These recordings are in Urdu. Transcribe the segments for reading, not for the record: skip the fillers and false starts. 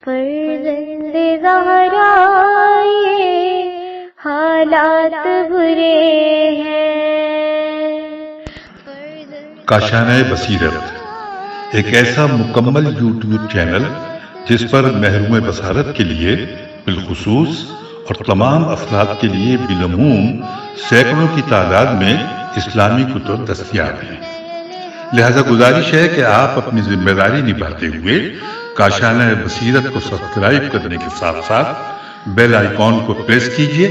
فرزند زہرا یہ حالات برے ہیں۔ کاشانہ بصیرت ایک ایسا مکمل یوٹیوب چینل جس پر محروم بصارت کے لیے بالخصوص اور تمام افراد کے لیے بالعموم سینکڑوں کی تعداد میں اسلامی کتب دستیاب ہیں۔ لہذا گزارش ہے کہ آپ اپنی ذمہ داری نبھاتے ہوئے کاشانہ بصیرت کو سبسکرائب کرنے کے ساتھ ساتھ بیل آئیکن کو پریس کیجیے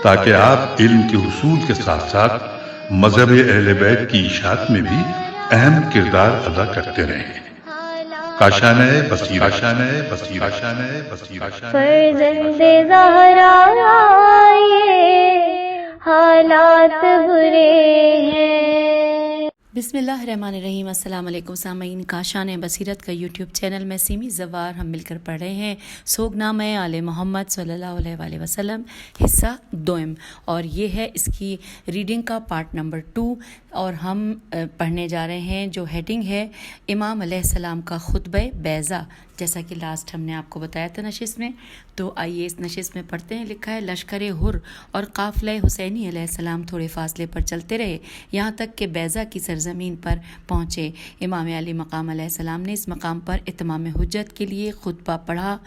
تاکہ آپ علم کے حصول کے ساتھ ساتھ مذہب اہل بیت کی اشاعت میں بھی اہم کردار ادا کرتے رہیں۔ کاشانہ بصیرت۔ فرزند زہرا یہ حالات برے ہیں۔ بسم اللہ الرحمن الرحیم۔ السلام علیکم سامعین، کاشانہ بصیرت کا یوٹیوب چینل میں سیمی زوار ہم مل کر پڑھ رہے ہیں سوگ نامہ آل محمد صلی اللہ علیہ وآلہ وسلم حصہ دوم، اور یہ ہے اس کی ریڈنگ کا پارٹ نمبر 2، اور ہم پڑھنے جا رہے ہیں جو ہیڈنگ ہے امام علیہ السلام کا خطبہ بیضہ، جیسا کہ لاسٹ ہم نے آپ کو بتایا تھا نشست میں۔ تو آئیے اس نشست میں پڑھتے ہیں۔ لکھا ہے لشکر ہر اور قافلہ حسینی علیہ السلام تھوڑے فاصلے پر چلتے رہے یہاں تک کہ بیضہ کی سرزمین پر پہنچے۔ امام علی مقام علیہ السلام نے اس مقام پر اتمام حجت کے لیے خطبہ پڑھا۔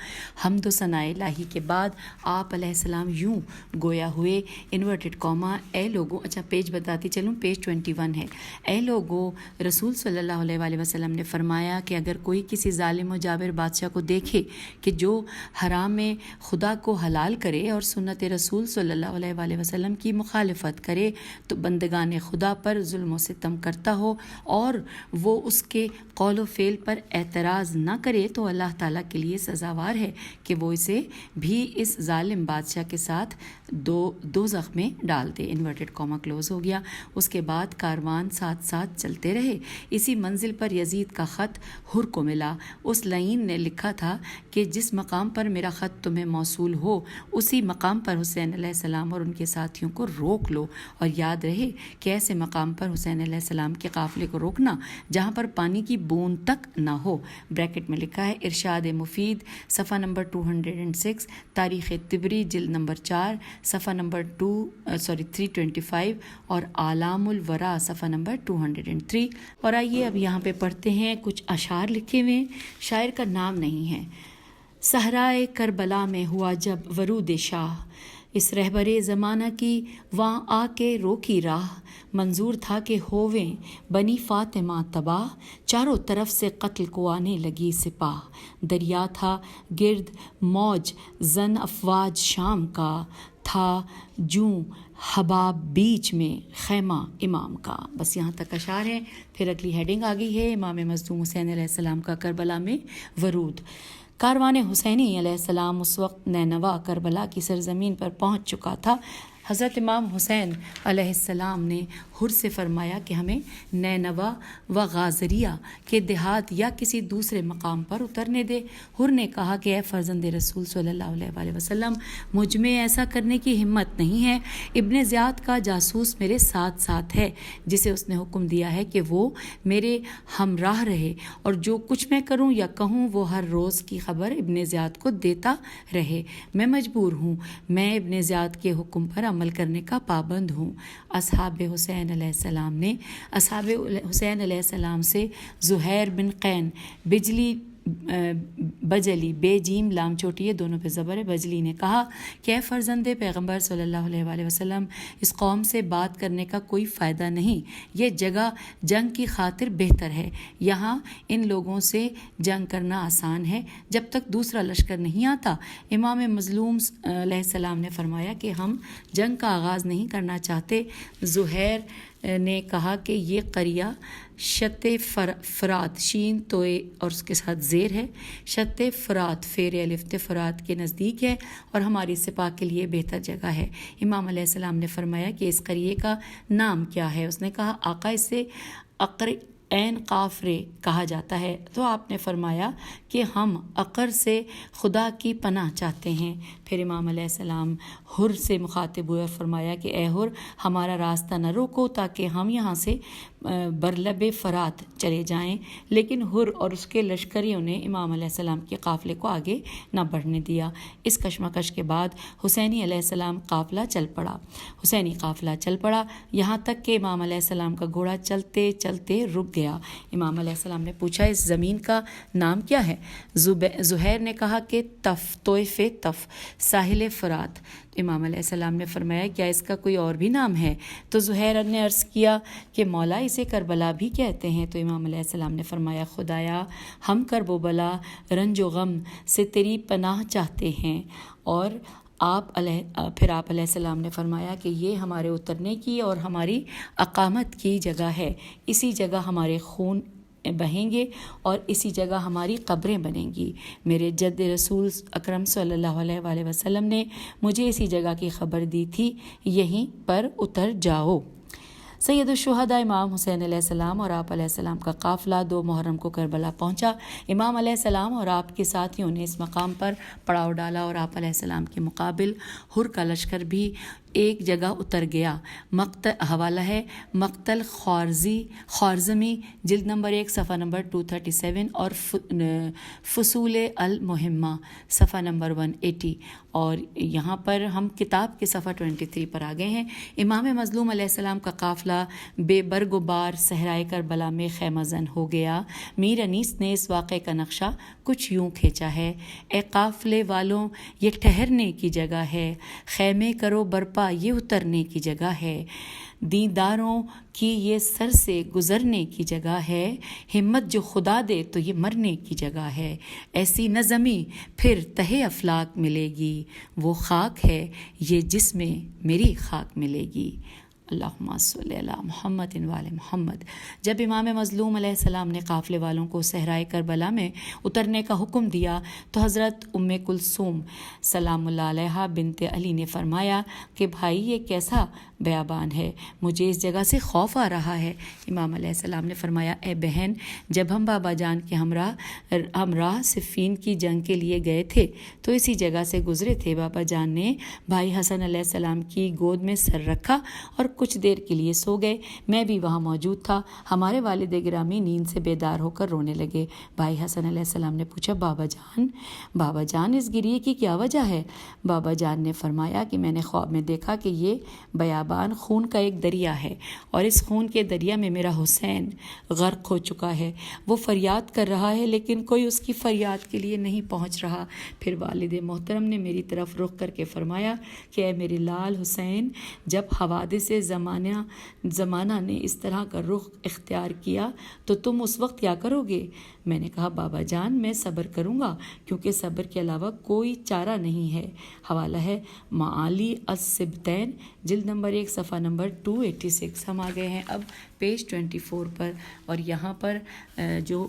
حمد و ثناء الہی کے بعد آپ علیہ السلام یوں گویا ہوئے، انورٹڈ کاما، اے لوگوں، اچھا پیج بتاتی چلوں، پیج 21 ہے۔ اے لوگوں، رسول صلی اللہ علیہ وآلہ وسلم نے فرمایا کہ اگر کوئی کسی ظالم و جابر بادشاہ کو دیکھے کہ جو حرام میں خدا کو حلال کرے اور سنت رسول صلی اللہ علیہ وآلہ وسلم کی مخالفت کرے تو بندگان خدا پر ظلم و ستم کرتا ہو اور وہ اس کے قول و فعل پر اعتراض نہ کرے تو اللہ تعالیٰ کے لیے سزاوار ہے کہ وہ اسے بھی اس ظالم بادشاہ کے ساتھ دوزخ میں ڈال دے۔ انورٹڈ کاما کلوز ہو گیا۔ اس کے بعد کاروان ساتھ ساتھ چلتے رہے۔ اسی منزل پر یزید کا خط ہر کو ملا۔ اس لعین نے لکھا تھا کہ جس مقام پر میرا خط تمہیں موصول ہو اسی مقام پر حسین علیہ السلام اور ان کے ساتھیوں کو روک لو، اور یاد رہے کہ ایسے مقام پر حسین علیہ السلام کے قافلے کو روکنا جہاں پر پانی کی بوند تک نہ ہو۔ بریکٹ میں لکھا ہے ارشاد مفید صفحہ نمبر 206، تاریخ طبری جلد نمبر 4 صفحہ نمبر 325 اور اعلام الورا صفحہ نمبر 203۔ اور آئیے اب یہاں پہ پڑھتے ہیں کچھ اشعار لکھے ہوئے، شاعر کا نام نہیں ہے۔ صحرائے کربلا میں ہوا جب ورود شاہ، اس رہبر زمانہ کی وہاں آ کے روکی راہ، منظور تھا کہ ہوویں بنی فاطمہ تباہ، چاروں طرف سے قتل کو آنے لگی سپاہ، دریا تھا گرد موج زن افواج شام کا، تھا جوں حباب بیچ میں خیمہ امام کا۔ بس یہاں تک اشعار ہیں۔ پھر اگلی ہیڈنگ آ گئی ہے امام مظلوم حسین علیہ السلام کا کربلا میں ورود۔ کاروان حسینی علیہ السلام اس وقت نینوا کربلا کی سرزمین پر پہنچ چکا تھا۔ حضرت امام حسین علیہ السلام نے ہر سے فرمایا کہ ہمیں نینوا و غازریہ کے دیہات یا کسی دوسرے مقام پر اترنے دے۔ ہر نے کہا کہ اے فرزند رسول صلی اللہ علیہ وآلہ وسلم، مجھ میں ایسا کرنے کی ہمت نہیں ہے۔ ابن زیاد کا جاسوس میرے ساتھ ساتھ ہے جسے اس نے حکم دیا ہے کہ وہ میرے ہمراہ رہے اور جو کچھ میں کروں یا کہوں وہ ہر روز کی خبر ابن زیاد کو دیتا رہے۔ میں مجبور ہوں، میں ابن زیاد کے حکم پر عمل کرنے کا پابند ہوں۔ اصحاب حسین علیہ السلام نے اصحاب حسین علیہ السلام سے زہیر بن قین بجلی بے جیم لام چھوٹی ہے، دونوں پہ زبر ہے، بجلی نے کہا کہ اے فرزند پیغمبر صلی اللہ علیہ وآلہ وسلم، اس قوم سے بات کرنے کا کوئی فائدہ نہیں، یہ جگہ جنگ کی خاطر بہتر ہے، یہاں ان لوگوں سے جنگ کرنا آسان ہے جب تک دوسرا لشکر نہیں آتا۔ امام مظلوم علیہ السلام نے فرمایا کہ ہم جنگ کا آغاز نہیں کرنا چاہتے۔ زہیر نے کہا کہ یہ قریہ شط فرات، شین توئے اور اس کے ساتھ زیر ہے، شط فرات فیر الف فرات کے نزدیک ہے اور ہماری سپاہ کے لیے بہتر جگہ ہے۔ امام علیہ السلام نے فرمایا کہ اس قریے کا نام کیا ہے؟ اس نے کہا آقا اسے عقر عین قاف رے کہا جاتا ہے۔ تو آپ نے فرمایا کہ ہم عقر سے خدا کی پناہ چاہتے ہیں۔ پھر امام علیہ السلام ہر سے مخاطب ہوئے اور فرمایا کہ اے ہر، ہمارا راستہ نہ روکو تاکہ ہم یہاں سے برلب فرات چلے جائیں، لیکن ہر اور اس کے لشکریوں نے امام علیہ السلام کے قافلے کو آگے نہ بڑھنے دیا۔ اس کشمکش کے بعد حسینی علیہ السلام قافلہ چل پڑا یہاں تک کہ امام علیہ السلام کا گھوڑا چلتے چلتے رک گیا۔ امام علیہ السلام نے پوچھا اس زمین کا نام کیا ہے؟ زہیر نے کہا کہ طویف طف، ساحل فرات۔ امام علیہ السلام نے فرمایا کیا اس کا کوئی اور بھی نام ہے؟ تو زہیر نے عرض کیا کہ مولا اسے کربلا بھی کہتے ہیں۔ تو امام علیہ السلام نے فرمایا خدایا ہم کرب و بلا رنج و غم سے تیری پناہ چاہتے ہیں۔ اور پھر آپ علیہ السلام نے فرمایا کہ یہ ہمارے اترنے کی اور ہماری اقامت کی جگہ ہے، اسی جگہ ہمارے خون بہیں گے اور اسی جگہ ہماری قبریں بنیں گی۔ میرے جد رسول اکرم صلی اللہ علیہ وآلہ وسلم نے مجھے اسی جگہ کی خبر دی تھی، یہیں پر اتر جاؤ۔ سید الشہداء امام حسین علیہ السلام اور آپ علیہ السلام کا قافلہ 2 محرم کو کربلا پہنچا۔ امام علیہ السلام اور آپ کے ساتھیوں نے اس مقام پر پڑاؤ ڈالا اور آپ علیہ السلام کے مقابل ہر کا لشکر بھی ایک جگہ اتر گیا۔ حوالہ ہے مقتل خوارزمی، جلد نمبر 1 صفحہ نمبر 237 اور فصول المہمہ صفحہ نمبر 180۔ اور یہاں پر ہم کتاب کے صفحہ 23 پر آ گئے ہیں۔ امام مظلوم علیہ السلام کا قافلہ بے برگ و بار صحرائے کربلا میں خیمہ زن ہو گیا۔ میر انیس نے اس واقعے کا نقشہ کچھ یوں کھینچا ہے: اے قافلے والوں یہ ٹھہرنے کی جگہ ہے، خیمے کرو برپا یہ اترنے کی جگہ ہے، دینداروں کی یہ سر سے گزرنے کی جگہ ہے، ہمت جو خدا دے تو یہ مرنے کی جگہ ہے، ایسی نظمی پھر تہے افلاک ملے گی، وہ خاک ہے یہ جس میں میری خاک ملے گی۔ اللہم صلی علی محمد وآل محمد۔ جب امام مظلوم علیہ السلام نے قافلے والوں کو صحرائے کربلا میں اترنے کا حکم دیا تو حضرت ام کلثوم سلام اللہ علیہا بنت علی نے فرمایا کہ بھائی یہ کیسا بیابان ہے، مجھے اس جگہ سے خوف آ رہا ہے۔ امام علیہ السلام نے فرمایا اے بہن، جب ہم بابا جان کے ہمراہ صفین کی جنگ کے لیے گئے تھے تو اسی جگہ سے گزرے تھے۔ بابا جان نے بھائی حسن علیہ السلام کی گود میں سر رکھا اور کچھ دیر کے لیے سو گئے، میں بھی وہاں موجود تھا۔ ہمارے والد گرامی نیند سے بیدار ہو کر رونے لگے۔ بھائی حسن علیہ السلام نے پوچھا بابا جان اس گریے کی کیا وجہ ہے؟ بابا جان نے فرمایا کہ میں نے خواب میں دیکھا کہ یہ بیابان خون کا ایک دریا ہے اور اس خون کے دریا میں میرا حسین غرق ہو چکا ہے، وہ فریاد کر رہا ہے لیکن کوئی اس کی فریاد کے لیے نہیں پہنچ رہا۔ پھر والد محترم نے میری طرف رخ کر کے فرمایا کہ اے میرے لال حسین، جب حوادث زمانہ نے اس طرح کا رخ اختیار کیا تو تم اس وقت کیا کرو گے؟ میں نے کہا بابا جان میں صبر کروں گا کیونکہ صبر کے علاوہ کوئی چارہ نہیں ہے۔ حوالہ ہے معالی السبتین، جلد نمبر 1 صفحہ نمبر 286۔ ہم آ گئے ہیں اب پیج 24 پر، اور یہاں پر جو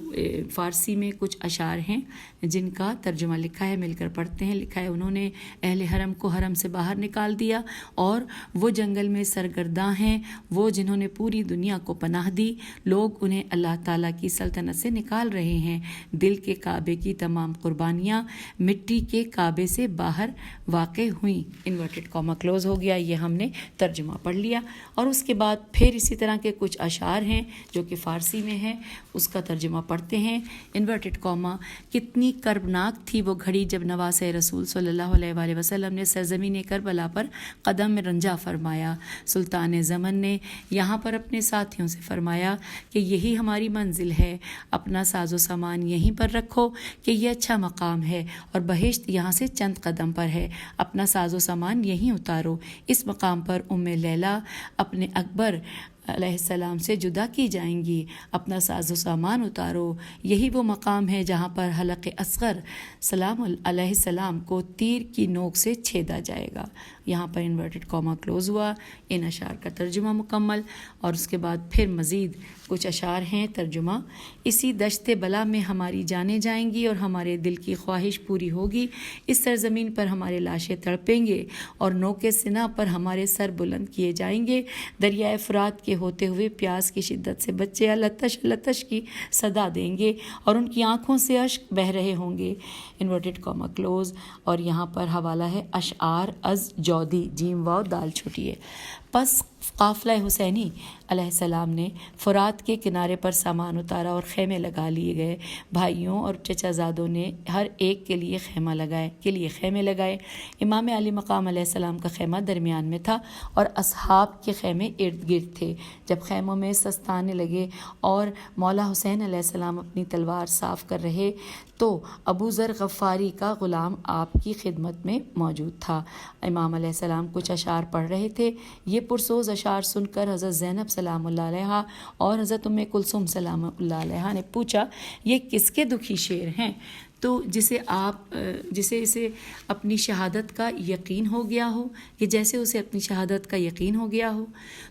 فارسی میں کچھ اشعار ہیں جن کا ترجمہ لکھا ہے، مل کر پڑھتے ہیں۔ لکھا ہے انہوں نے اہل حرم کو حرم سے باہر نکال دیا اور وہ جنگل میں سرگرداں ہیں، وہ جنہوں نے پوری دنیا کو پناہ دی، لوگ انہیں اللہ تعالیٰ کی سلطنت سے نکال رہے ہیں۔ دل کے کعبے کی تمام قربانیاں مٹی کے کعبے سے باہر واقع ہوئیں۔ انورٹڈ کاما کلوز ہو گیا، یہ ہم نے ترجمہ پڑھ لیا۔ اور اس کے بعد پھر اسی طرح کے کچھ اشعار ہیں جو کہ فارسی میں ہیں، اس کا ترجمہ پڑھتے ہیں۔ انورٹڈ کاما: کتنی کربناک تھی وہ گھڑی جب نواز رسول صلی اللہ علیہ وآلہ وسلم نے سرزمین کربلا پر قدم رنجا فرمایا۔ سلطان زمن نے یہاں پر اپنے ساتھیوں سے فرمایا کہ یہی ہماری منزل ہے، اپنا ساز و سامان یہیں پر رکھو کہ یہ اچھا مقام ہے اور بہشت یہاں سے چند قدم پر ہے، اپنا ساز و سامان یہیں اتارو۔ اس مقام پر ام لیلہ اپنے اکبر علیہ السلام سے جدا کی جائیں گی، اپنا ساز و سامان اتارو۔ یہی وہ مقام ہے جہاں پر حلق اصغر سلام علیہ السلام کو تیر کی نوک سے چھیدا جائے گا۔ یہاں پر انورٹڈ کاما کلوز ہوا۔ ان اشعار کا ترجمہ مکمل، اور اس کے بعد پھر مزید کچھ اشعار ہیں ترجمہ۔ اسی دشت بلا میں ہماری جانیں جائیں گی اور ہمارے دل کی خواہش پوری ہوگی، اس سرزمین پر ہمارے لاشیں تڑپیں گے اور نوک سنا پر ہمارے سر بلند کیے جائیں گے۔ دریائے فرات کے ہوتے ہوئے پیاس کی شدت سے بچے لتش لتش کی صدا دیں گے اور ان کی آنکھوں سے اشک بہہ رہے ہوں گے۔ Inverted comma close. اور یہاں پر حوالہ ہے اشعار از جودی، جیم واو دال چھوٹی ہے۔ پس قافلہ حسینی علیہ السلام نے فرات کے کنارے پر سامان اتارا اور خیمے لگا لیے گئے۔ بھائیوں اور چچا زادوں نے ہر ایک کے لیے خیمے لگائے۔ امام علی مقام علیہ السلام کا خیمہ درمیان میں تھا اور اصحاب کے خیمے ارد گرد تھے۔ جب خیموں میں سستانے لگے اور مولا حسین علیہ السلام اپنی تلوار صاف کر رہے تو ابو ذر غفاری کا غلام آپ کی خدمت میں موجود تھا۔ امام علیہ السلام کچھ اشعار پڑھ رہے تھے۔ یہ پرسوز اشعار سن کر حضرت زینب سلام اللہ علیہا اور حضرت ام کلثوم سلام اللہ علیہا نے پوچھا یہ کس کے دکھی شعر ہیں؟ تو جسے اسے اپنی شہادت کا یقین ہو گیا ہو کہ جیسے اسے اپنی شہادت کا یقین ہو گیا ہو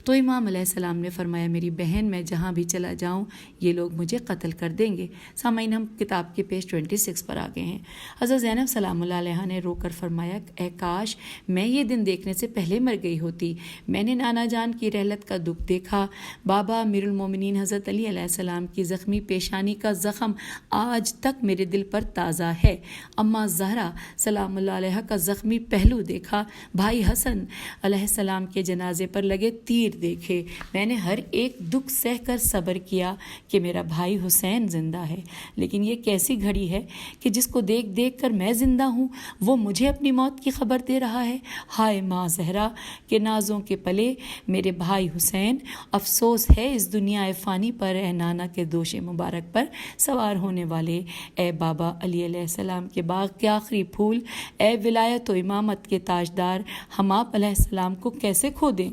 تو امام علیہ السلام نے فرمایا میری بہن میں جہاں بھی چلا جاؤں یہ لوگ مجھے قتل کر دیں گے۔ سامعین ہم کتاب کے پیج 26 پر آ گئے ہیں۔ حضرت زینب سلام اللہ علیہ نے رو کر فرمایا اے کاش میں یہ دن دیکھنے سے پہلے مر گئی ہوتی۔ میں نے نانا جان کی رحلت کا دکھ دیکھا، بابا امیر المومنین حضرت علی علیہ السلام کی زخمی پیشانی کا زخم آج تک میرے دل پر تازہ ہے، اماں زہرا سلام اللہ علیہ کا زخمی پہلو دیکھا، بھائی حسن علیہ السلام کے جنازے پر لگے تیر دیکھے۔ میں نے ہر ایک دکھ سہ کر صبر کیا کہ میرا بھائی حسین زندہ ہے، لیکن یہ کیسی گھڑی ہے کہ جس کو دیکھ دیکھ کر میں زندہ ہوں وہ مجھے اپنی موت کی خبر دے رہا ہے۔ ہائے ماں زہرا کے نازوں کے پلے میرے بھائی حسین، افسوس ہے اس دنیا فانی پر، اے نانا کے دوش مبارک پر سوار ہونے والے، اے بابا علی علیہ السلام کے باغ کے آخری پھول، اے ولایت و امامت کے تاجدار، ہم آپ علیہ السلام کو کیسے کھو دیں؟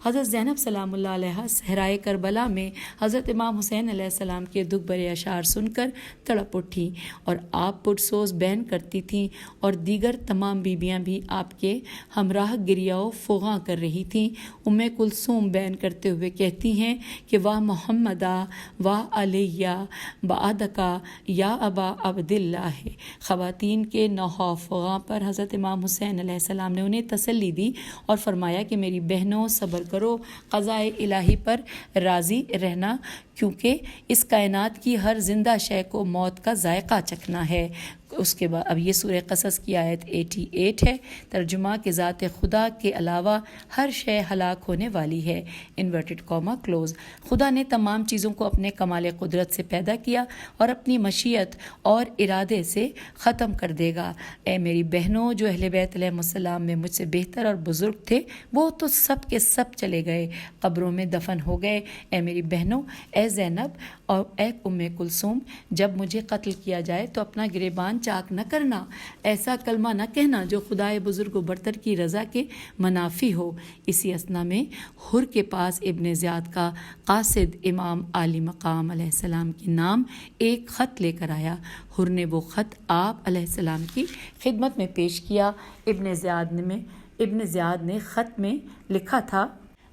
حضرت زینب سلام اللہ علیہ صحرائے کربلا میں حضرت امام حسین علیہ السلام کے دکھ بھرے اشعار سن کر تڑپ اٹھی اور آپ پرسوز بین کرتی تھیں اور دیگر تمام بیبیاں بھی آپ کے ہمراہ گریہ و فغاں کر رہی تھیں۔ ام کلثوم بین کرتے ہوئے کہتی ہیں کہ واہ محمدہ واہ علیہ بعدکا یا ابا عبداللہ ہے۔ خواتین کے نوحہ فغاں پر حضرت امام حسین علیہ السلام نے انہیں تسلی دی اور فرمایا کہ میری بہنوں صبر کرو، قضائے الہی پر راضی رہنا، کیونکہ اس کائنات کی ہر زندہ شے کو موت کا ذائقہ چکھنا ہے۔ اس کے بعد اب یہ سورہ قصص کی آیت 88 ہے۔ ترجمہ کہ ذات خدا کے علاوہ ہر شے ہلاک ہونے والی ہے، انورٹڈ کاما کلوز۔ خدا نے تمام چیزوں کو اپنے کمال قدرت سے پیدا کیا اور اپنی مشیت اور ارادے سے ختم کر دے گا۔ اے میری بہنوں، جو اہل بیت علیہ السلام میں مجھ سے بہتر اور بزرگ تھے وہ تو سب کے سب چلے گئے، قبروں میں دفن ہو گئے۔ اے میری بہنوں، اے زینب اور اے ام کلثوم، جب مجھے قتل کیا جائے تو اپنا گریبان چاک نہ کرنا، ایسا کلمہ نہ کہنا جو خدائے بزرگ و برتر کی رضا کے منافی ہو۔ اسی اثنا میں حر کے پاس ابن زیاد کا قاصد امام علی مقام علیہ السلام کے نام ایک خط لے کر آیا۔ حر نے وہ خط آپ علیہ السلام کی خدمت میں پیش کیا۔ ابن زیاد نے خط میں لکھا تھا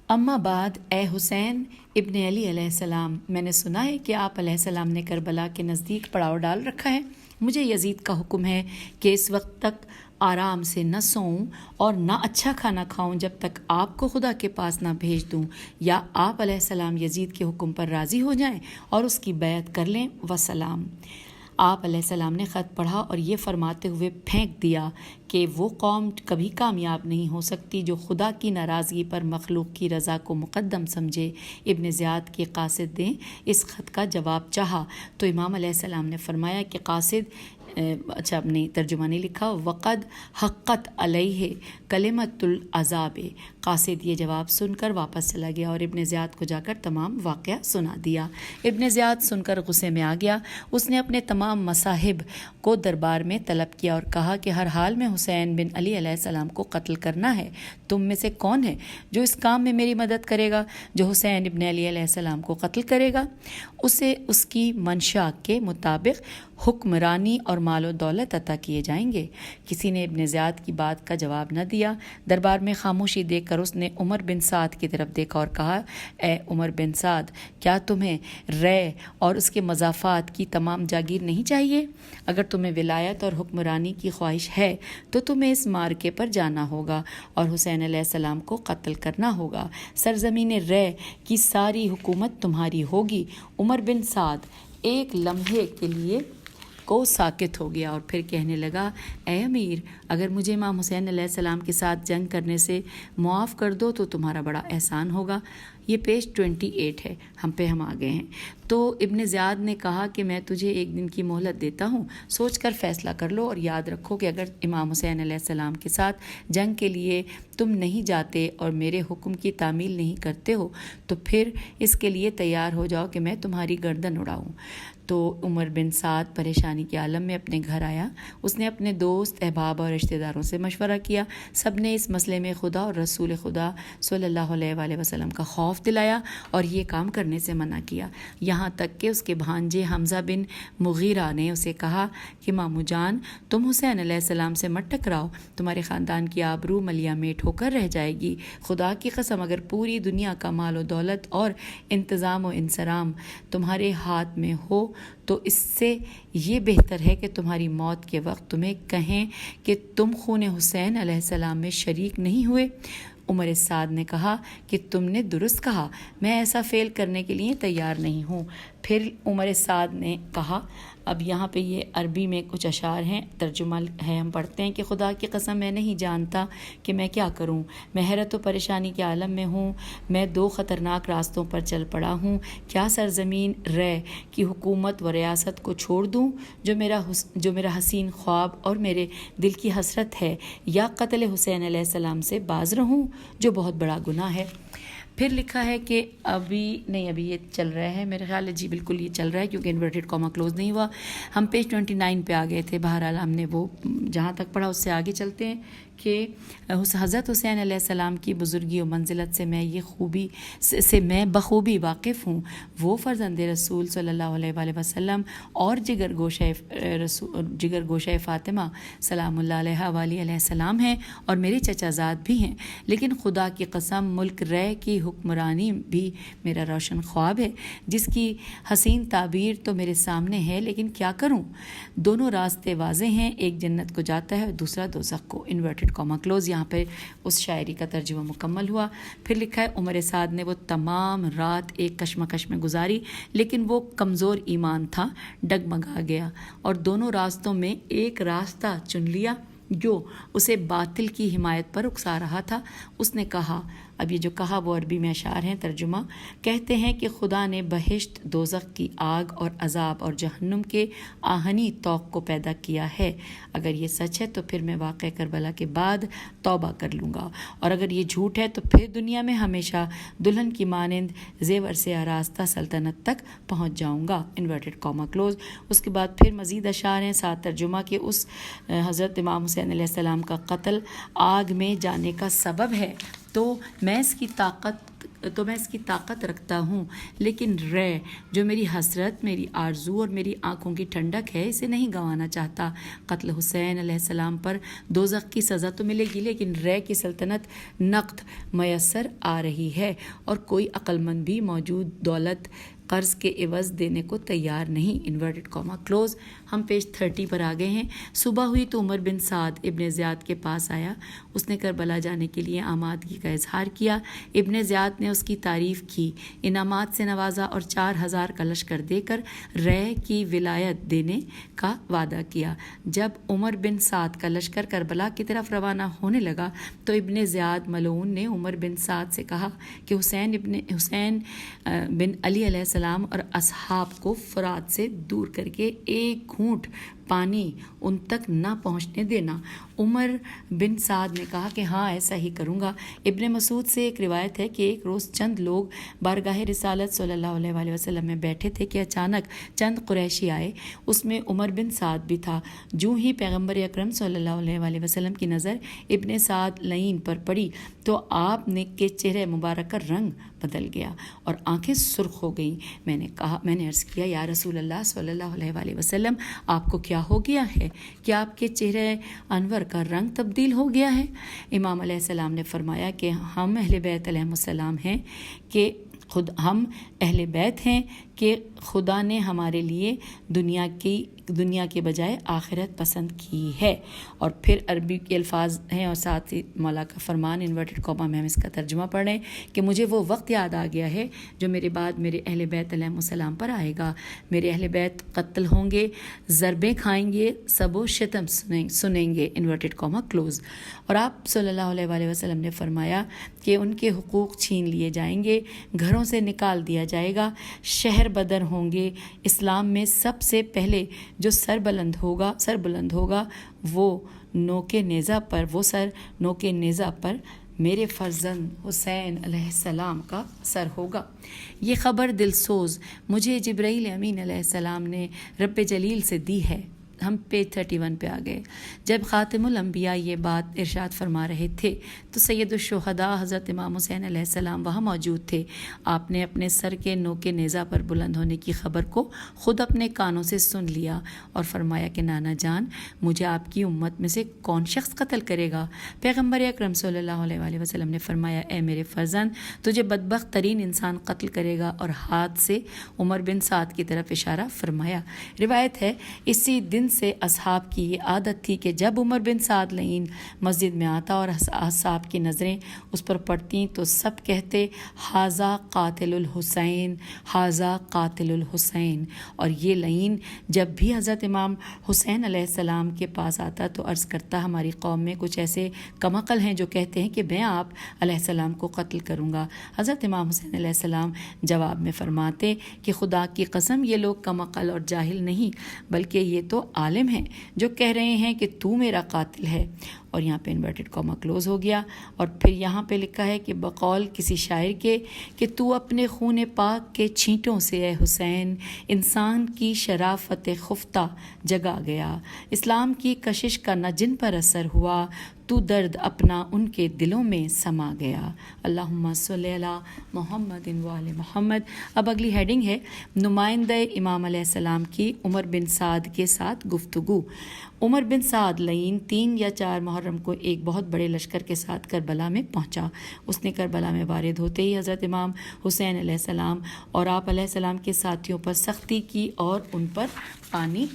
اما بعد اے حسین ابن علی علیہ السلام، میں نے سنا ہے کہ آپ علیہ السلام نے کربلا کے نزدیک پڑاؤ ڈال رکھا ہے۔ مجھے یزید کا حکم ہے کہ اس وقت تک آرام سے نہ سوؤں اور نہ اچھا کھانا کھاؤں جب تک آپ کو خدا کے پاس نہ بھیج دوں، یا آپ علیہ السلام یزید کے حکم پر راضی ہو جائیں اور اس کی بیعت کر لیں۔ وسلام۔ آپ علیہ السلام نے خط پڑھا اور یہ فرماتے ہوئے پھینک دیا کہ وہ قوم کبھی کامیاب نہیں ہو سکتی جو خدا کی ناراضگی پر مخلوق کی رضا کو مقدم سمجھے۔ ابن زیاد کے قاصد نے اس خط کا جواب چاہا تو امام علیہ السلام نے فرمایا کہ قاصد اپنے ترجمہ نہیں لکھا، وقد حقت علیہ کلمۃ العذاب۔ قاصد یہ جواب سن کر واپس چلا گیا اور ابن زیاد کو جا کر تمام واقعہ سنا دیا۔ ابن زیاد سن کر غصے میں آ گیا۔ اس نے اپنے تمام مصاحب کو دربار میں طلب کیا اور کہا کہ ہر حال میں حسین بن علی علیہ السلام کو قتل کرنا ہے۔ تم میں سے کون ہے جو اس کام میں میری مدد کرے گا؟ جو حسین ابن علی علیہ السلام کو قتل کرے گا اسے اس کی منشا کے مطابق حکمرانی اور مال و دولت عطا کیے جائیں گے۔ کسی نے ابن زیاد کی بات کا جواب نہ دیا۔ دربار میں خاموشی دیکھ کر اس نے عمر بن سعد کی طرف دیکھا اور کہا، اے عمر بن سعد، کیا تمہیں رے اور اس کے مضافات کی تمام جاگیر نہیں چاہیے؟ اگر تمہیں ولایت اور حکمرانی کی خواہش ہے تو تمہیں اس مارکے پر جانا ہوگا اور حسین علیہ السلام کو قتل کرنا ہوگا۔ سرزمین رے کی ساری حکومت تمہاری ہوگی۔ عمر بن سعد ایک لمحے کے لیے کو ساکت ہو گیا اور پھر کہنے لگا اے امیر اگر مجھے امام حسین علیہ السلام کے ساتھ جنگ کرنے سے معاف کر دو تو تمہارا بڑا احسان ہوگا۔ یہ پیج 28 ہے، ہم آ گئے ہیں۔ تو ابن زیاد نے کہا کہ میں تجھے 1 دن کی مہلت دیتا ہوں، سوچ کر فیصلہ کر لو اور یاد رکھو کہ اگر امام حسین علیہ السلام کے ساتھ جنگ کے لیے تم نہیں جاتے اور میرے حکم کی تعمیل نہیں کرتے ہو تو پھر اس کے لیے تیار ہو جاؤ کہ میں تمہاری گردن اڑاؤں۔ تو عمر بن سعد پریشانی کے عالم میں اپنے گھر آیا۔ اس نے اپنے دوست احباب اور رشتہ داروں سے مشورہ کیا، سب نے اس مسئلے میں خدا اور رسول خدا صلی اللہ علیہ وآلہ وسلم کا خوف دلایا اور یہ کام کرنے سے منع کیا، یہاں تک کہ اس کے بھانجے حمزہ بن مغیرہ نے اسے کہا کہ مامو جان تم حسین علیہ السلام سے مت ٹکراؤ، تمہارے خاندان کی آبرو ملیا میٹ ہو کر رہ جائے گی۔ خدا کی قسم اگر پوری دنیا کا مال و دولت اور انتظام و انصرام تمہارے ہاتھ میں ہو تو اس سے یہ بہتر ہے کہ تمہاری موت کے وقت تمہیں کہیں کہ تم خون حسین علیہ السلام میں شریک نہیں ہوئے۔ عمر سعد نے کہا کہ تم نے درست کہا، میں ایسا فعل کرنے کے لیے تیار نہیں ہوں۔ پھر عمر سعد نے کہا، اب یہاں پہ یہ عربی میں کچھ اشعار ہیں، ترجمہ ہے، ہم پڑھتے ہیں کہ خدا کی قسم میں نہیں جانتا کہ میں کیا کروں، میں حیرت و پریشانی کے عالم میں ہوں، میں 2 خطرناک راستوں پر چل پڑا ہوں، کیا سرزمین رے کی حکومت و ریاست کو چھوڑ دوں جو میرا حسین خواب اور میرے دل کی حسرت ہے، یا قتل حسین علیہ السلام سے باز رہوں جو بہت بڑا گناہ ہے۔ پھر لکھا ہے کہ ابھی یہ چل رہا ہے، میرے خیال ہے جی بالکل یہ چل رہا ہے کیونکہ انورٹڈ کاما کلوز نہیں ہوا۔ ہم پیج 29 پہ آ گئے تھے، بہرحال ہم نے وہ جہاں تک پڑھا اس سے آگے چلتے ہیں کہ حضرت حسین علیہ السلام کی بزرگی و منزلت سے میں بخوبی واقف ہوں۔ وہ فرزند رسول صلی اللہ علیہ وآلہ وسلم اور جگر گوشہ فاطمہ سلام اللہ علیہ وآلہ علیہ السلام ہیں اور میرے چچا زاد بھی ہیں، لیکن خدا کی قسم ملک رے کی حکمرانی بھی میرا روشن خواب ہے، جس کی حسین تعبیر تو میرے سامنے ہے، لیکن کیا کروں؟ دونوں راستے واضح ہیں، ایک جنت کو جاتا ہے اور دوسرا دوزخ کو۔ Inverted comma close. یہاں پہ اس شاعری کا ترجمہ مکمل ہوا۔ پھر لکھا ہے عمر سعد نے وہ تمام رات ایک کشمکش میں گزاری، لیکن وہ کمزور ایمان تھا، ڈگمگا گیا اور دونوں راستوں میں ایک راستہ چن لیا جو اسے باطل کی حمایت پر اکسا رہا تھا۔ اس نے کہا، اب یہ جو کہا وہ عربی میں اشعار ہیں، ترجمہ کہتے ہیں کہ خدا نے بہشت، دوزخ کی آگ اور عذاب اور جہنم کے آہنی طوق کو پیدا کیا ہے۔ اگر یہ سچ ہے تو پھر میں واقع کربلا کے بعد توبہ کر لوں گا، اور اگر یہ جھوٹ ہے تو پھر دنیا میں ہمیشہ دلہن کی مانند زیور سے آراستہ سلطنت تک پہنچ جاؤں گا۔ Inverted comma close. اس کے بعد پھر مزید اشعار ہیں، ساتھ ترجمہ کہ اس حضرت امام حسین علیہ السلام کا قتل آگ میں جانے کا سبب ہے، تو میں اس کی طاقت رکھتا ہوں، لیکن رے جو میری حسرت، میری آرزو اور میری آنکھوں کی ٹھنڈک ہے، اسے نہیں گنوانا چاہتا۔ قتل حسین علیہ السلام پر دوزخ کی سزا تو ملے گی، لیکن رے کی سلطنت نقد میسر آ رہی ہے اور کوئی عقل مند بھی موجود دولت قرض کے عوض دینے کو تیار نہیں۔ Inverted comma close. ہم پیج 30 پر آ گئے ہیں۔ صبح ہوئی تو عمر بن سعد ابن زیاد کے پاس آیا، اس نے کربلا جانے کے لیے آمادگی کا اظہار کیا۔ ابن زیاد نے اس کی تعریف کی، انعامات سے نوازا اور 4000 کا لشکر دے کر رے کی ولایت دینے کا وعدہ کیا۔ جب عمر بن سعد کا لشکر کربلا کی طرف روانہ ہونے لگا تو ابن زیاد ملعون نے عمر بن سعد سے کہا کہ حسین بن علی علیہ السلام اور اصحاب کو فرات سے دور کر کے ایک گھونٹ پانی ان تک نہ پہنچنے دینا۔ عمر بن سعد نے کہا کہ ہاں ایسا ہی کروں گا۔ ابن مسعود سے ایک روایت ہے کہ ایک روز چند لوگ بارگاہ رسالت صلی اللہ علیہ وآلہ وسلم میں بیٹھے تھے کہ اچانک چند قریشی آئے، اس میں عمر بن سعد بھی تھا۔ جو ہی پیغمبر اکرم صلی اللہ علیہ وآلہ وسلم کی نظر ابن سعد لعین پر پڑی تو آپ نے کے چہرے مبارک کا رنگ بدل گیا اور آنکھیں سرخ ہو گئیں۔ میں نے عرض کیا، یا رسول اللہ صلی اللہ علیہ وآلہ وسلم، آپ کو کیا ہو گیا ہے؟ کیا آپ کے چہرے انور کا رنگ تبدیل ہو گیا ہے؟ امام علیہ السلام نے فرمایا کہ ہم اہل بیت علیہ السلام ہیں کہ خدا نے ہمارے لیے دنیا کے بجائے آخرت پسند کی ہے. اور پھر عربی کے الفاظ ہیں اور ساتھ ہی مولا کا فرمان انورٹڈ کاما میں ہم اس کا ترجمہ پڑھ رہے ہیں کہ مجھے وہ وقت یاد آ گیا ہے جو میرے بعد میرے اہل بیت علیہم السلام پر آئے گا. میرے اہل بیت قتل ہوں گے، ضربیں کھائیں گے، سب و شتم سنیں گے انورٹڈ کاما کلوز. اور آپ صلی اللہ علیہ وآلہ وسلم نے فرمایا کہ ان کے حقوق چھین لیے جائیں گے، گھروں سے نکال دیا جائے گا، شہر بدر ہوں گے. اسلام میں سب سے پہلے جو سر بلند ہوگا وہ نوک نیزہ پر میرے فرزند حسین علیہ السلام کا سر ہوگا. یہ خبر دلسوز مجھے جبرائیل امین علیہ السلام نے رب جلیل سے دی ہے. ہم پیج 31 پہ آ گئے. جب خاتم الانبیاء یہ بات ارشاد فرما رہے تھے تو سید الشہداء حضرت امام حسین علیہ السلام وہاں موجود تھے. آپ نے اپنے سر کے نوک نیزہ پر بلند ہونے کی خبر کو خود اپنے کانوں سے سن لیا اور فرمایا کہ نانا جان، مجھے آپ کی امت میں سے کون شخص قتل کرے گا؟ پیغمبر اکرم صلی اللہ علیہ وآلہ وسلم نے فرمایا، اے میرے فرزند، تجھے بدبخت ترین انسان قتل کرے گا. اور ہاتھ سے عمر بن سعد کی طرف اشارہ فرمایا. روایت ہے اسی دن سے اصحاب کی یہ عادت تھی کہ جب عمر بن سعد لعین مسجد میں آتا اور اصحاب کی نظریں اس پر پڑتی تو سب کہتے ھذا قاتل الحسین، ھذا قاتل الحسین. اور یہ لعین جب بھی حضرت امام حسین علیہ السلام کے پاس آتا تو عرض کرتا، ہماری قوم میں کچھ ایسے کمعقل ہیں جو کہتے ہیں کہ میں آپ علیہ السلام کو قتل کروں گا. حضرت امام حسین علیہ السلام جواب میں فرماتے کہ خدا کی قسم، یہ لوگ کمعقل اور جاہل نہیں بلکہ یہ تو عالم ہیں جو کہہ رہے ہیں کہ تو میرا قاتل ہے. اور یہاں پہ انورٹڈ کاما کلوز ہو گیا. اور پھر یہاں پہ لکھا ہے کہ بقول کسی شاعر کے کہ تو اپنے خون پاک کے چھینٹوں سے اے حسین انسان کی شرافت خفتہ جگا گیا. اسلام کی کشش کا نہ جن پر اثر ہوا، تو درد اپنا ان کے دلوں میں سما گیا. اللہم صلی علی محمد وآل محمد. اب اگلی ہیڈنگ ہے نمائندہ امام علیہ السلام کی عمر بن سعد کے ساتھ گفتگو. عمر بن سعد لعین 3 یا 4 محرم کو ایک بہت بڑے لشکر کے ساتھ کربلا میں پہنچا. اس نے کربلا میں وارد ہوتے ہی حضرت امام حسین علیہ السلام اور آپ علیہ السلام کے ساتھیوں پر سختی کی اور ان پر پانی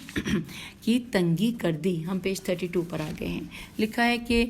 کی تنگی کر دی. ہم پیج 32 پر آ گئے ہیں. لکھا ہے کہ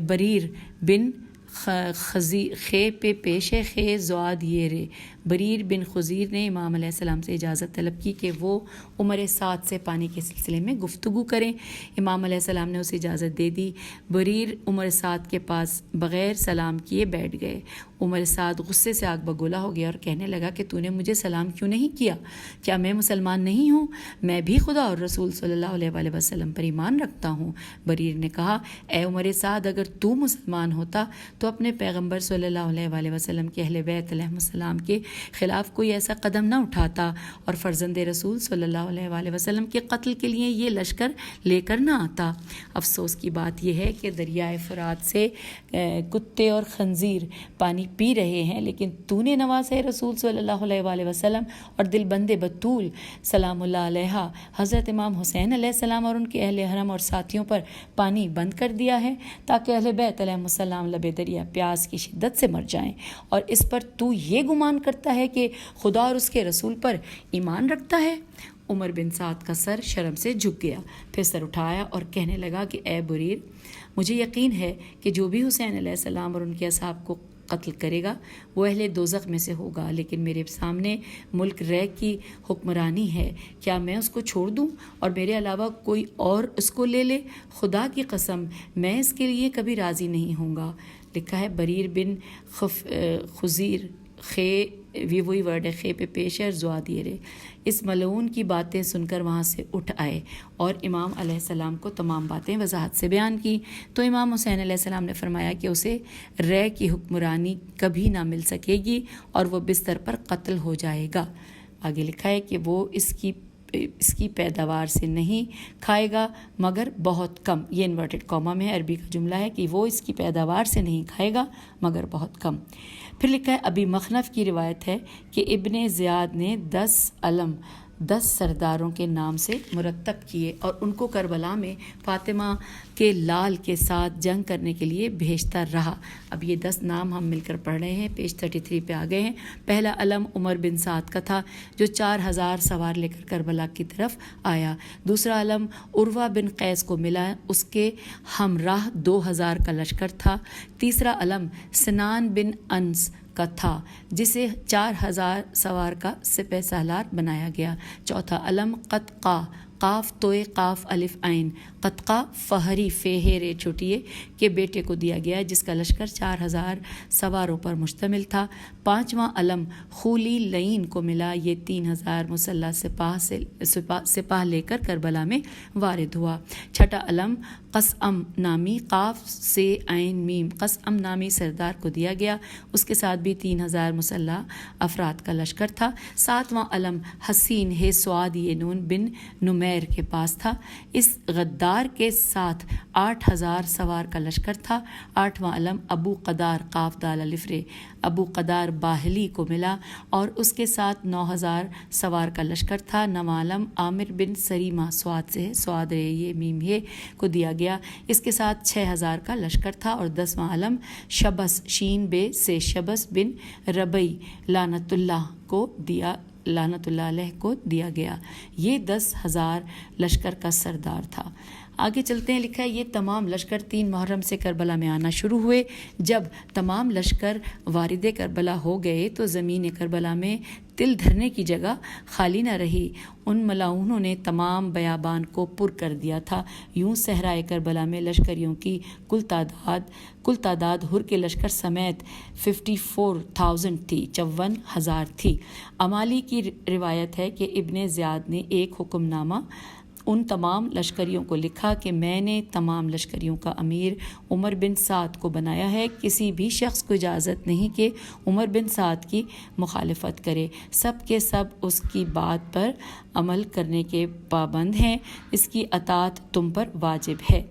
بریر بن خے پہ پیش خے زواد یہ بریر بن خزیر نے امام علیہ السلام سے اجازت طلب کی کہ وہ عمر سعد سے پانی کے سلسلے میں گفتگو کریں. امام علیہ السلام نے اسے اجازت دے دی. بریر عمر سعد کے پاس بغیر سلام کیے بیٹھ گئے. عمر سعد غصے سے آگ بگولا ہو گیا اور کہنے لگا کہ تو نے مجھے سلام کیوں نہیں کیا؟ کیا میں مسلمان نہیں ہوں؟ میں بھی خدا اور رسول صلی اللہ علیہ وآلہ وسلم پر ایمان رکھتا ہوں. بریر نے کہا، اے عمر سعد، اگر تو مسلمان ہوتا تو اپنے پیغمبر صلی اللہ علیہ وآلہ وسلم کے اہل بیت علیہ السلام کے خلاف کوئی ایسا قدم نہ اٹھاتا اور فرزند رسول صلی اللہ علیہ وآلہ وسلم کے قتل کے لیے یہ لشکر لے کر نہ آتا. افسوس کی بات یہ ہے کہ دریائے فرات سے کتے اور خنزیر پانی پی رہے ہیں، لیکن تو نے نواز رسول صلی اللہ علیہ وآلہ وسلم اور دل بند بطول سلام اللہ علیہ حضرت امام حسین علیہ السلام اور ان کے اہل حرم اور ساتھیوں پر پانی بند کر دیا ہے تاکہ اہل بیت علیہ السلام لب دریا پیاس کی شدت سے مر جائیں. اور اس پر تو یہ گمان کرتا ہے کہ خدا اور اس کے رسول پر ایمان رکھتا ہے؟ عمر بن سعد کا سر شرم سے جھک گیا، پھر سر اٹھایا اور کہنے لگا کہ اے بریر، مجھے یقین ہے کہ جو بھی حسین علیہ السلام اور ان کے اصحاب کو قتل کرے گا وہ اہل دوزخ میں سے ہوگا، لیکن میرے سامنے ملک رے کی حکمرانی ہے. کیا میں اس کو چھوڑ دوں اور میرے علاوہ کوئی اور اس کو لے لے؟ خدا کی قسم میں اس کے لیے کبھی راضی نہیں ہوں گا. لکھا ہے بریر بن خزیر خے وہی ورڈ ہے، خے پہ پیشر زوادیرے، اس ملعون کی باتیں سن کر وہاں سے اٹھ آئے اور امام علیہ السلام کو تمام باتیں وضاحت سے بیان کی. تو امام حسین علیہ السلام نے فرمایا کہ اسے رے کی حکمرانی کبھی نہ مل سکے گی اور وہ بستر پر قتل ہو جائے گا. آگے لکھا ہے کہ وہ اس کی پیداوار سے نہیں کھائے گا مگر بہت کم. یہ انورٹڈ کاما میں ہے، عربی کا جملہ ہے کہ وہ اس کی پیداوار سے نہیں کھائے گا مگر بہت کم. پھر لکھا ہے ابی مخنف کی روایت ہے کہ ابن زیاد نے 10 علم 10 سرداروں کے نام سے مرتب کیے اور ان کو کربلا میں فاطمہ کے لال کے ساتھ جنگ کرنے کے لیے بھیجتا رہا۔ اب یہ 10 نام ہم مل کر پڑھ رہے ہیں، پیج 33 پہ آ گئے ہیں۔ پہلا علم عمر بن سعد کا تھا جو 4000 سوار لے کر کربلا کی طرف آیا۔ دوسرا علم عروہ بن قیس کو ملا، اس کے ہمراہ 2000 کا لشکر تھا۔ تیسرا علم سنان بن انس کا تھا جسے 4000 سوار کا سپہ سالار بنایا گیا۔ چوتھا علم قطقہ، قاف توئے قاف الف عین، قطقہ فہری فہرے چھٹیے کے بیٹے کو دیا گیا جس کا لشکر 4000 سواروں پر مشتمل تھا۔ پانچواں علم خولی لعین کو ملا، یہ 3000 مسلح سپاہ لے کر کربلا میں وارد ہوا۔ چھٹا علم قسم نامی، قاف سے عین میم، قسم نامی سردار کو دیا گیا، اس کے ساتھ بھی 3000 مسلح افراد کا لشکر تھا۔ ساتواں علم حسین ہے سواد یہ نون بن نمیر کے پاس تھا، اس غدار کے ساتھ 8000 سوار کا لشکر تھا۔ آٹھواں علم ابو قدار قاف دال الف رے، ابو قدار باہلی کو ملا اور اس کے ساتھ 9000 سوار کا لشکر تھا۔ نواں علم عامر بن سریمہ، سواد سے ہے سواد رے یہ میم ہے کو دیا گیا، اس کے ساتھ 6000 کا لشکر تھا۔ اور 10واں علم شبس شین بے سے شبس بن ربی لعنت اللہ علیہ کو دیا گیا، یہ 10,000 لشکر کا سردار تھا۔ آگے چلتے ہیں، لکھا ہے یہ تمام لشکر 3 محرم سے کربلا میں آنا شروع ہوئے۔ جب تمام لشکر وارد کربلا ہو گئے تو زمین کربلا میں تل دھرنے کی جگہ خالی نہ رہی، ان ملاؤنوں نے تمام بیابان کو پر کر دیا تھا۔ یوں صحرائے کربلا میں لشکریوں کی کل تعداد ہر کے لشکر سمیت 54,000 تھی، 54,000 تھی۔ امالی کی روایت ہے کہ ابن زیاد نے ایک حکم نامہ ان تمام لشکریوں کو لکھا کہ میں نے تمام لشکریوں کا امیر عمر بن سعد کو بنایا ہے، کسی بھی شخص کو اجازت نہیں کہ عمر بن سعد کی مخالفت کرے، سب کے سب اس کی بات پر عمل کرنے کے پابند ہیں، اس کی اطاعت تم پر واجب ہے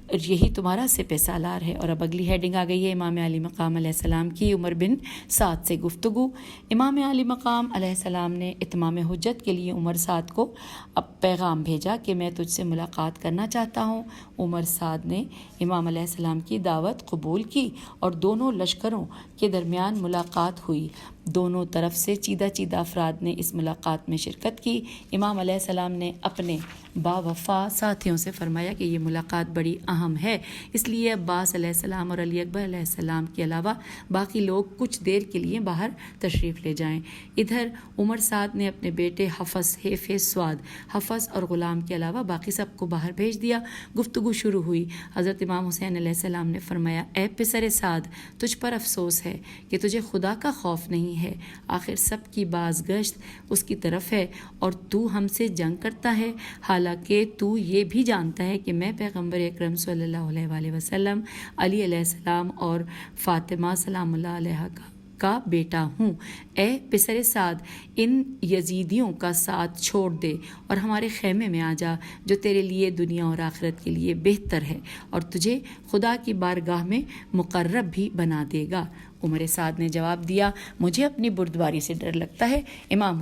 اور یہی تمہارا سپہ سالار ہے۔ اور اب اگلی ہیڈنگ آ گئی ہے امام علی مقام علیہ السلام کی، عمر بن سعد سے گفتگو۔ امام علی مقام علیہ السلام نے اتمام حجت کے لیے عمر سعد کو اب پیغام بھیجا کہ میں تجھ سے ملاقات کرنا چاہتا ہوں۔ عمر سعد نے امام علیہ السلام کی دعوت قبول کی اور دونوں لشکروں کے درمیان ملاقات ہوئی۔ دونوں طرف سے چیدہ افراد نے اس ملاقات میں شرکت کی۔ امام علیہ السلام نے اپنے باوفا ساتھیوں سے فرمایا کہ یہ ملاقات بڑی اہم ہے، اس لیے عباس علیہ السلام اور علی اکبر علیہ السلام کے علاوہ باقی لوگ کچھ دیر کے لیے باہر تشریف لے جائیں۔ ادھر عمر سعد نے اپنے بیٹے حفص سواد، حفص اور غلام کے علاوہ باقی سب کو باہر بھیج دیا۔ گفتگو شروع ہوئی۔ حضرت امام حسین علیہ السلام نے فرمایا، اے پسر سعد، تجھ پر افسوس ہے کہ تجھے خدا کا خوف نہیں ہے، آخر سب کی بازگشت اس کی طرف ہے اور تو ہم سے جنگ کرتا ہے، حالانکہ تو یہ بھی جانتا ہے کہ میں پیغمبر اکرم صلی اللہ علیہ وآلہ وسلم، علی علیہ السلام اور فاطمہ سلام اللہ علیہ کا بیٹا ہوں۔ اے پسر سعد، ان یزیدیوں کا ساتھ چھوڑ دے اور ہمارے خیمے میں آ جا جو تیرے لیے دنیا اور آخرت کے لیے بہتر ہے اور تجھے خدا کی بارگاہ میں مقرب بھی بنا دے گا۔ عمر سعد نے جواب دیا، مجھے اپنی بردباری سے ڈر لگتا ہے۔ امام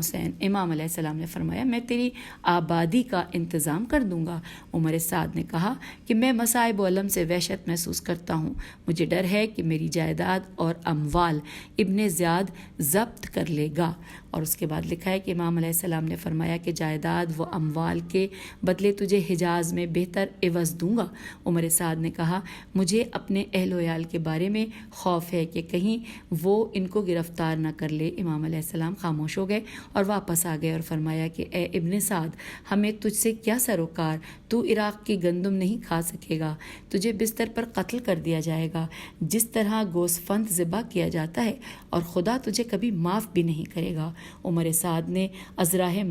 علیہ السلام نے فرمایا، میں تیری آبادی کا انتظام کر دوں گا۔ عمر سعد نے کہا کہ میں مصائب و علم سے وحشت محسوس کرتا ہوں، مجھے ڈر ہے کہ میری جائیداد اور اموال ابن زیاد ضبط کر لے گا۔ اور اس کے بعد لکھا ہے کہ امام علیہ السلام نے فرمایا کہ جائیداد و اموال کے بدلے تجھے حجاز میں بہتر عوض دوں گا۔ عمر سعد نے کہا، مجھے اپنے اہل و عیال کے بارے میں خوف ہے کہ کہیں وہ ان کو گرفتار نہ کر لے۔ امام علیہ السلام خاموش ہو گئے اور واپس آ گئے اور فرمایا کہ اے ابن سعد، ہمیں تجھ سے کیا سروکار، تو عراق کی گندم نہیں کھا سکے گا، تجھے بستر پر قتل کر دیا جائے گا جس طرح گوسفند ذبح کیا جاتا ہے، اور خدا تجھے کبھی معاف بھی نہیں کرے گا۔ عمر سعد نے ازراہ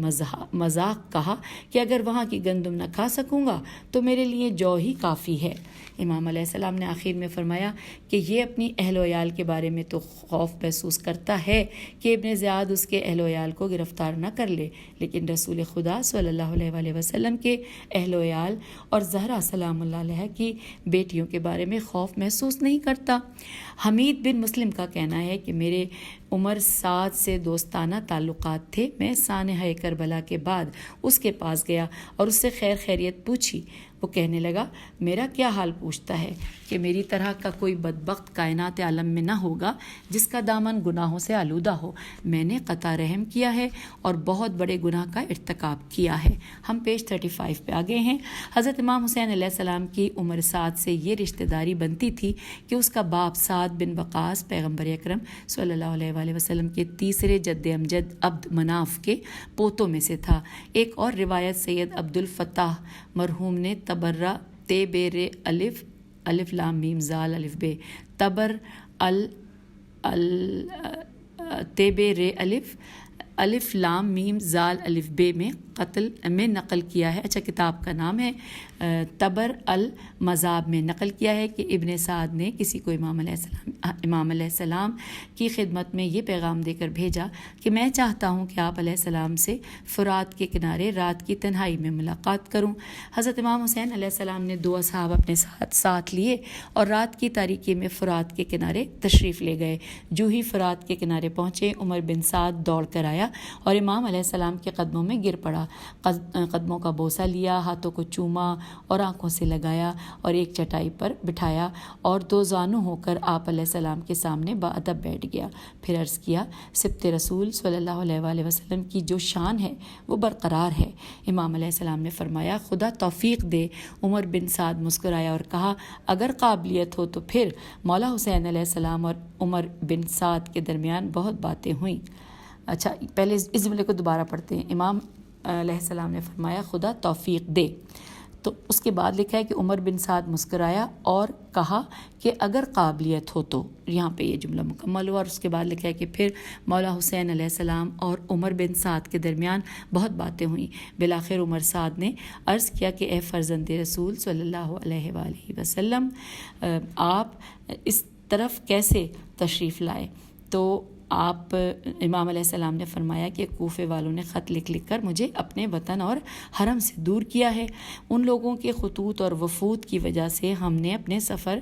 مذاق کہا کہ اگر وہاں کی گندم نہ کھا سکوں گا تو میرے لیے جو ہی کافی ہے۔ امام علیہ السلام نے آخر میں فرمایا کہ یہ اپنی اہل و عیال کے بارے میں تو خوف محسوس کرتا ہے کہ ابن زیاد اس کے اہل و عیال کو گرفتار نہ کر لے، لیکن رسول خدا صلی اللہ علیہ وآلہ وسلم کے اہل و عیال اور زہرا سلام اللہ علیہ کی بیٹیوں کے بارے میں خوف محسوس نہیں کرتا۔ حمید بن مسلم کا کہنا ہے کہ میرے عمر سعد سے دوستانہ تعلقات تھے۔ میں سانحہ کربلا کے بعد اس کے پاس گیا اور اس سے خیر خیریت پوچھی۔ وہ کہنے لگا میرا کیا حال پوچھتا ہے کہ میری طرح کا کوئی بدبخت کائنات عالم میں نہ ہوگا جس کا دامن گناہوں سے آلودہ ہو۔ میں نے قطع رحم کیا ہے اور بہت بڑے گناہ کا ارتکاب کیا ہے۔ ہم پیج 35 پہ آگے ہیں۔ حضرت امام حسین علیہ السلام کی عمر سعد سے یہ رشتہ داری بنتی تھی کہ اس کا باپ سعد بن وقاص پیغمبر اکرم صلی اللہ علیہ وآلہ وسلم کے تیسرے جد امجد عبد مناف کے پوتوں میں سے تھا۔ ایک اور روایت سید عبد الفتاح مرحوم نے تبرہ تے بے رے الف لام میم زال الف بے تبر تے بے رے الف لام میم زال الف بے میں قتل میں نقل کیا ہے۔ اچھا کتاب کا نام ہے تبر المذاب میں نقل کیا ہے کہ ابن سعد نے کسی کو امام علیہ السلام کی خدمت میں یہ پیغام دے کر بھیجا کہ میں چاہتا ہوں کہ آپ علیہ السلام سے فرات کے کنارے رات کی تنہائی میں ملاقات کروں۔ حضرت امام حسین علیہ السلام نے 2 اصحاب اپنے ساتھ لیے اور رات کی تاریکی میں فرات کے کنارے تشریف لے گئے۔ جو ہی فرات کے کنارے پہنچے عمر بن سعد دوڑ کر آیا اور امام علیہ السلام کے قدموں میں گر پڑا۔ قدموں کا بوسہ لیا، ہاتھوں کو چوما اور آنکھوں سے لگایا اور ایک چٹائی پر بٹھایا اور 2 زانو ہو کر آپ علیہ السلام کے سامنے باادب بیٹھ گیا۔ پھر عرض کیا سبت رسول صلی اللہ علیہ وآلہ وسلم کی جو شان ہے وہ برقرار ہے۔ امام علیہ السلام نے فرمایا خدا توفیق دے۔ عمر بن سعد مسکرایا اور کہا اگر قابلیت ہو تو پھر مولا حسین علیہ السلام اور عمر بن سعد کے درمیان بہت باتیں ہوئیں۔ اچھا پہلے اس جملے کو دوبارہ پڑھتے ہیں۔ امام علیہ السلام نے فرمایا خدا توفیق دے، تو اس کے بعد لکھا ہے کہ عمر بن سعد مسکرایا اور کہا کہ اگر قابلیت ہو تو، یہاں پہ یہ جملہ مکمل ہوا اور اس کے بعد لکھا ہے کہ پھر مولا حسین علیہ السلام اور عمر بن سعد کے درمیان بہت باتیں ہوئیں۔ بالآخر عمر سعد نے عرض کیا کہ اے فرزند رسول صلی اللہ علیہ وآلہ وسلم آپ اس طرف کیسے تشریف لائے؟ تو آپ امام علیہ السلام نے فرمایا کہ کوفے والوں نے خط لکھ کر مجھے اپنے وطن اور حرم سے دور کیا ہے۔ ان لوگوں کے خطوط اور وفود کی وجہ سے ہم نے اپنے سفیر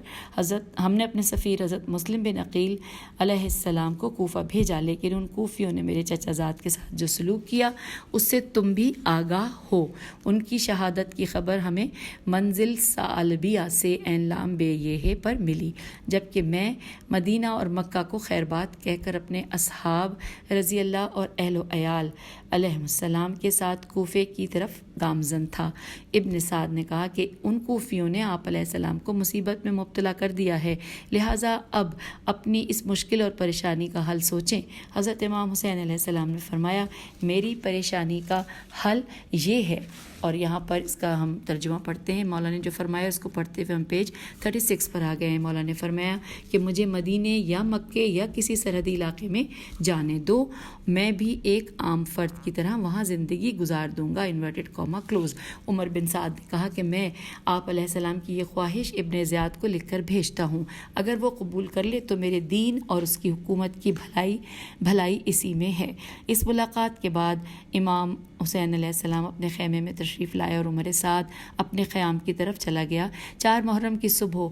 حضرت مسلم بن عقیل علیہ السلام کو کوفہ بھیجا، لیکن ان کوفیوں نے میرے چچا زاد کے ساتھ جو سلوک کیا اس سے تم بھی آگاہ ہو۔ ان کی شہادت کی خبر ہمیں منزل سالبیہ سے عین لام بے یہ پر ملی، جبکہ میں مدینہ اور مکہ کو خیر بات کہہ کر اپنے اصحاب رضی اللہ اور اہل و عیال علیہ السلام کے ساتھ کوفے کی طرف گامزن تھا۔ ابن سعد نے کہا کہ ان کوفیوں نے آپ علیہ السلام کو مصیبت میں مبتلا کر دیا ہے، لہٰذا اب اپنی اس مشکل اور پریشانی کا حل سوچیں۔ حضرت امام حسین علیہ السلام نے فرمایا میری پریشانی کا حل یہ ہے، اور یہاں پر اس کا ہم ترجمہ پڑھتے ہیں۔ مولانا نے جو فرمایا اس کو پڑھتے ہوئے ہم پیج 36 پر آ گئے ہیں۔ مولانا نے فرمایا کہ مجھے مدینے یا مکے یا کسی سرحدی علاقے میں جانے دو، میں بھی ایک عام فرد کی طرح وہاں زندگی گزار دوں گا انورٹڈ کاما کلوز۔ عمر بن سعد نے کہا کہ میں آپ علیہ السلام کی یہ خواہش ابن زیاد کو لکھ کر بھیجتا ہوں، اگر وہ قبول کر لے تو میرے دین اور اس کی حکومت کی بھلائی اسی میں ہے۔ اس ملاقات کے بعد امام حسین علیہ السلام اپنے خیمے میں تشریف لائے اور عمر سعد اپنے قیام کی طرف چلا گیا۔ 4 محرم کی صبح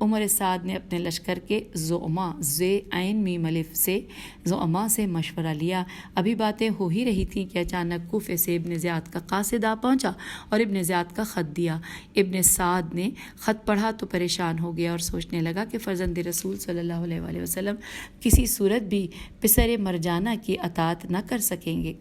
عمر سعد نے اپنے لشکر کے زعما سے مشورہ لیا۔ ابھی باتیں ہو ہی رہی تھیں کہ اچانک کوفے سے ابن زیاد کا قاصد آ پہنچا اور ابن زیاد کا خط دیا۔ ابن سعد نے خط پڑھا تو پریشان ہو گیا اور سوچنے لگا کہ فرزند رسول صلی اللہ علیہ وآلہ وسلم کسی صورت بھی پسر مرجانہ کی اطاعت نہ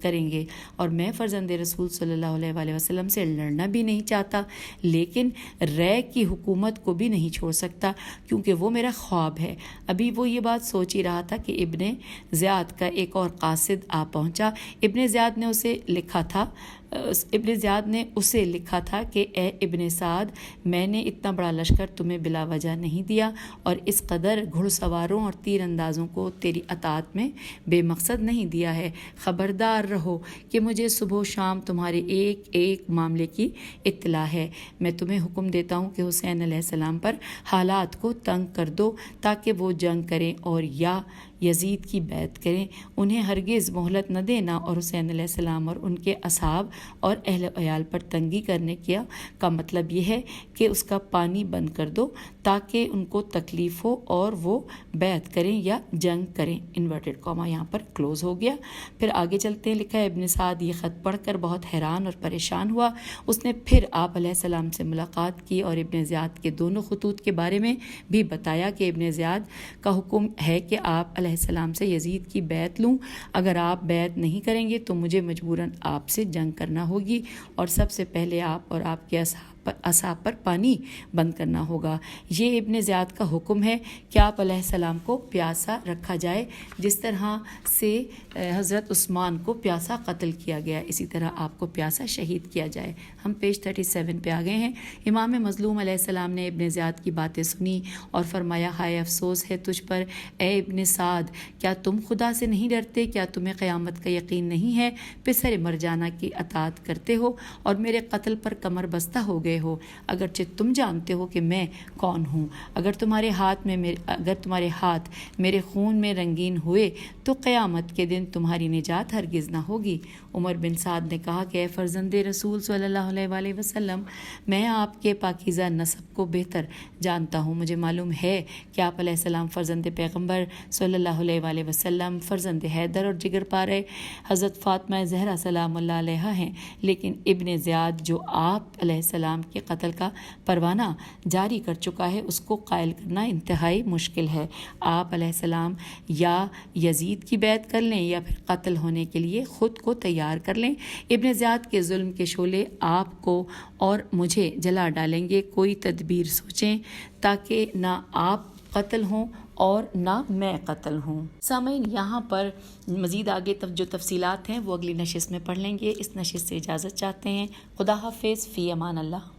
کریں گے اور میں فرزند رسول صلی اللہ علیہ وآلہ وسلم سے لڑنا بھی نہیں چاہتا، لیکن رے کی حکومت کو بھی نہیں چھوڑ سکتا کیونکہ وہ میرا خواب ہے۔ ابھی وہ یہ بات سوچ ہی رہا تھا کہ ابن زیاد کا ایک اور قاصد آ پہنچا۔ ابن زیاد نے اسے لکھا تھا کہ اے ابن سعد، میں نے اتنا بڑا لشکر تمہیں بلا وجہ نہیں دیا اور اس قدر گھڑ سواروں اور تیر اندازوں کو تیری اطاعت میں بے مقصد نہیں دیا ہے۔ خبردار رہو کہ مجھے صبح و شام تمہارے ایک ایک معاملے کی اطلاع ہے۔ میں تمہیں حکم دیتا ہوں کہ حسین علیہ السلام پر حالات کو تنگ کر دو تاکہ وہ جنگ کریں اور یا یزید کی بیعت کریں۔ انہیں ہرگز مہلت نہ دینا اور حسین علیہ السلام اور ان کے اصحاب اور اہل عیال پر تنگی کرنے کا مطلب یہ ہے کہ اس کا پانی بند کر دو تاکہ ان کو تکلیف ہو اور وہ بیعت کریں یا جنگ کریں. انورٹڈ کاما یہاں پر کلوز ہو گیا. پھر آگے چلتے ہیں. لکھا ہے ابن سعد یہ خط پڑھ کر بہت حیران اور پریشان ہوا. اس نے پھر آپ علیہ السلام سے ملاقات کی اور ابن زیاد کے دونوں خطوط کے بارے میں بھی بتایا کہ ابن زیاد کا حکم ہے کہ آپ علیہ السلام سے یزید کی بیعت لوں. اگر آپ بیعت نہیں کریں گے تو مجھے مجبوراً آپ سے جنگ کرنا ہوگی اور سب سے پہلے آپ اور آپ کے اصحاب پر پانی بند کرنا ہوگا. یہ ابن زیاد کا حکم ہے کہ آپ علیہ السلام کو پیاسا رکھا جائے جس طرح سے حضرت عثمان کو پیاسا قتل کیا گیا, اسی طرح آپ کو پیاسا شہید کیا جائے. ہم پیج 37 پہ آ گئے ہیں. امام مظلوم علیہ السلام نے ابن زیاد کی باتیں سنی اور فرمایا ہائے افسوس ہے تجھ پر اے ابن سعد, کیا تم خدا سے نہیں ڈرتے؟ کیا تمہیں قیامت کا یقین نہیں ہے؟ پسر مرجانہ کی اطاعت کرتے ہو اور میرے قتل پر کمر بستہ ہو گئے ہو, اگرچہ تم جانتے ہو کہ میں کون ہوں. اگر تمہارے ہاتھ میرے خون میں رنگین ہوئے تو قیامت کے دن تمہاری نجات ہرگز نہ ہوگی. عمر بن سعد نے کہا کہ اے فرزند رسول صلی اللہ علیہ وآلہ وسلم, میں آپ کے پاکیزہ نسب کو بہتر جانتا ہوں. مجھے معلوم ہے کہ آپ علیہ السلام فرزند پیغمبر صلی اللہ علیہ وآلہ وسلم, فرزند حیدر اور جگر پارے حضرت فاطمہ زہرا سلام اللہ علیہا ہیں. لیکن ابن زیاد جو آپ علیہ السلام کے قتل کا پروانہ جاری کر چکا ہے, اس کو قائل کرنا انتہائی مشکل ہے. آپ علیہ السلام یا یزید کی بیعت کر لیں یا پھر قتل ہونے کے لیے خود کو تیار کر لیں. ابن زیاد کے ظلم کے شعلے آپ کو اور مجھے جلا ڈالیں گے. کوئی تدبیر سوچیں تاکہ نہ آپ قتل ہوں اور نہ میں قتل ہوں. سامعین, یہاں پر مزید آگے جو تفصیلات ہیں وہ اگلی نشست میں پڑھ لیں گے. اس نشست سے اجازت چاہتے ہیں. خدا حافظ. فی امان اللہ.